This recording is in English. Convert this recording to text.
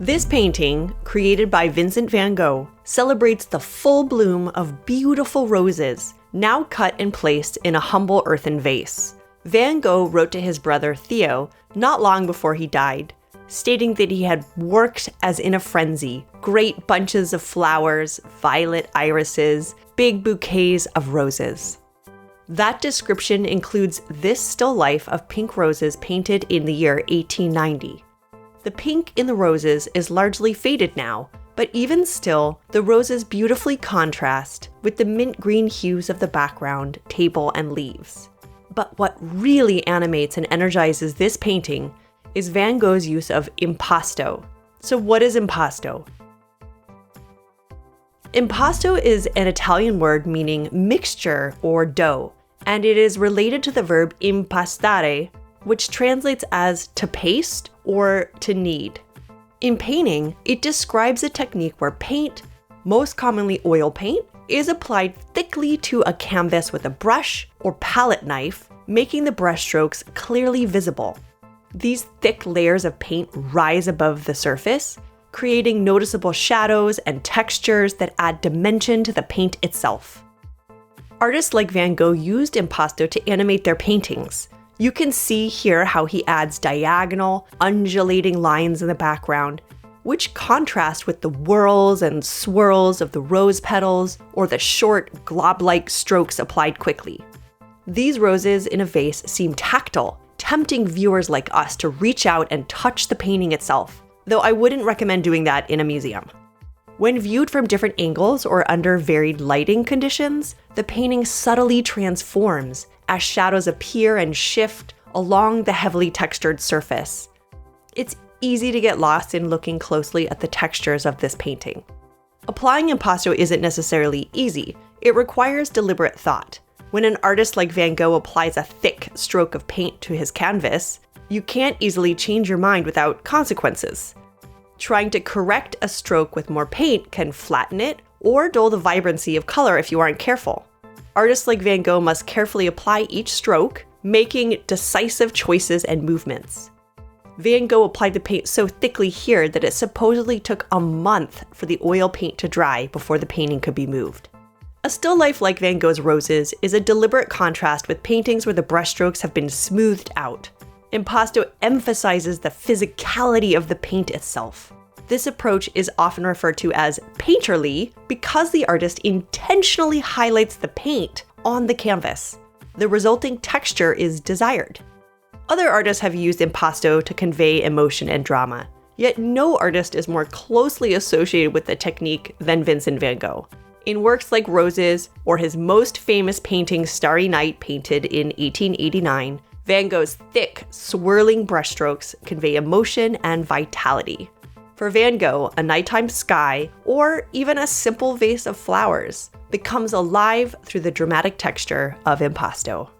This painting, created by Vincent van Gogh, celebrates the full bloom of beautiful roses, now cut and placed in a humble earthen vase. Van Gogh wrote to his brother Theo not long before he died, stating that he had worked as in a frenzy, great bunches of flowers, violet irises, big bouquets of roses. That description includes this still life of pink roses painted in the year 1890. The pink in the roses is largely faded now, but even still, the roses beautifully contrast with the mint green hues of the background, table, and leaves. But what really animates and energizes this painting is Van Gogh's use of impasto. So what is impasto? Impasto is an Italian word meaning mixture or dough, and it is related to the verb impastare, which translates as to paste or to knead. In painting, it describes a technique where paint, most commonly oil paint, is applied thickly to a canvas with a brush or palette knife, making the brushstrokes clearly visible. These thick layers of paint rise above the surface, creating noticeable shadows and textures that add dimension to the paint itself. Artists like Van Gogh used impasto to animate their paintings. You can see here how he adds diagonal, undulating lines in the background, which contrast with the whirls and swirls of the rose petals or the short, glob-like strokes applied quickly. These roses in a vase seem tactile, tempting viewers like us to reach out and touch the painting itself, though I wouldn't recommend doing that in a museum. When viewed from different angles or under varied lighting conditions, the painting subtly transforms as shadows appear and shift along the heavily textured surface. It's easy to get lost in looking closely at the textures of this painting. Applying impasto isn't necessarily easy. It requires deliberate thought. When an artist like Van Gogh applies a thick stroke of paint to his canvas, you can't easily change your mind without consequences. Trying to correct a stroke with more paint can flatten it or dull the vibrancy of color if you aren't careful. Artists like Van Gogh must carefully apply each stroke, making decisive choices and movements. Van Gogh applied the paint so thickly here that it supposedly took a month for the oil paint to dry before the painting could be moved. A still life like Van Gogh's roses is a deliberate contrast with paintings where the brushstrokes have been smoothed out. Impasto emphasizes the physicality of the paint itself. This approach is often referred to as painterly because the artist intentionally highlights the paint on the canvas. The resulting texture is desired. Other artists have used impasto to convey emotion and drama, yet no artist is more closely associated with the technique than Vincent van Gogh. In works like Roses or his most famous painting Starry Night, painted in 1889, Van Gogh's thick, swirling brushstrokes convey emotion and vitality. For Van Gogh, a nighttime sky, or even a simple vase of flowers, becomes alive through the dramatic texture of impasto.